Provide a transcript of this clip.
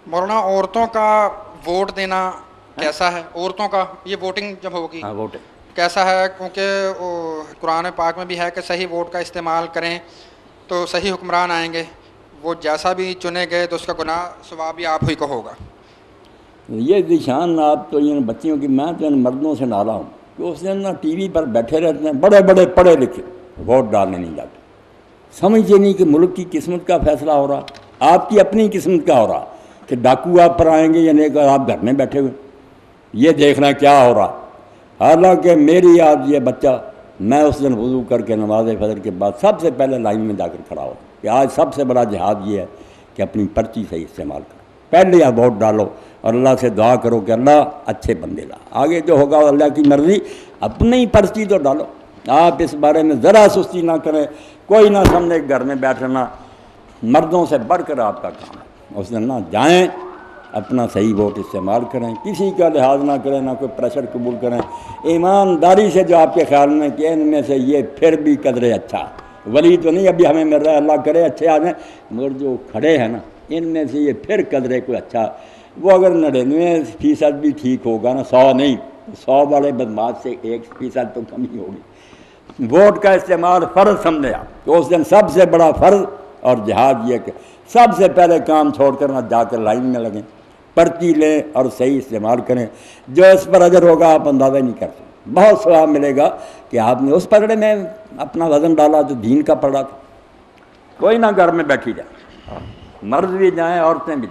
مولانا عورتوں کا ووٹ دینا کیسا ہے؟ عورتوں کا یہ ووٹنگ جب ہوگی ووٹ کیسا ہے؟ کیونکہ قرآن پاک میں بھی ہے کہ صحیح ووٹ کا استعمال کریں تو صحیح حکمران آئیں گے، وہ جیسا بھی چنے گئے تو اس کا گناہ ثواب بھی آپ ہی کو ہوگا۔ یہ نشان آپ تو ان بچیوں کی، میں تو ان مردوں سے نالا ہوں کہ اس دن نا ٹی وی پر بیٹھے رہتے ہیں بڑے بڑے پڑھے لکھے، ووٹ ڈالنے نہیں جاتے، سمجھتے نہیں کہ ملک کی قسمت کا فیصلہ ہو رہا، آپ کی اپنی قسمت کا ہو رہا کہ ڈاکو آپ پر آئیں گے یا نہیں، کہ آپ گھر میں بیٹھے ہوئے یہ دیکھنا کیا ہو رہا۔ حالانکہ میری آج یہ بچہ، میں اس دن وضو کر کے نماز فجر کے بعد سب سے پہلے لائن میں جا کر کھڑا ہو کہ آج سب سے بڑا جہاد یہ ہے کہ اپنی پرچی صحیح استعمال کرو، پہلے آپ ووٹ ڈالو اور اللہ سے دعا کرو کہ اللہ اچھے بندے لا، آگے جو ہوگا اللہ کی مرضی، اپنی پرچی تو ڈالو۔ آپ اس بارے میں ذرا سستی نہ کریں، کوئی نہ سمجھے گھر میں بیٹھنا مردوں سے بڑھ کر آپ کا کام ہے۔ اس دن نہ جائیں، اپنا صحیح ووٹ استعمال کریں، کسی کا لحاظ نہ کریں، نہ کوئی پریشر قبول کریں، ایمانداری سے جو آپ کے خیال میں کہ ان میں سے یہ پھر بھی قدرے اچھا، ولی تو نہیں ابھی ہمیں مل رہا ہے، اللہ کرے اچھے آ جائیں، مگر جو کھڑے ہیں نا ان میں سے یہ پھر قدرے کوئی اچھا، وہ اگر 99% بھی ٹھیک ہوگا نا، 100 نہیں، 100 والے بدماش سے 1% تو کم ہی ہوگی۔ ووٹ کا استعمال فرض سمجھے آپ، تو اس دن سب سے بڑا فرض اور جہاد یہ کہ سب سے پہلے کام چھوڑ کر نہ جا کر لائن میں لگیں، پرچی لیں اور صحیح استعمال کریں، جو اس پر اجر ہوگا آپ اندازہ نہیں کر سکتے، بہت ثواب ملے گا کہ آپ نے اس پگڑے میں اپنا وزن ڈالا جو دین کا پڑا تھا۔ کوئی نہ گھر میں بیٹھی جائے، مرد بھی جائیں عورتیں بھی۔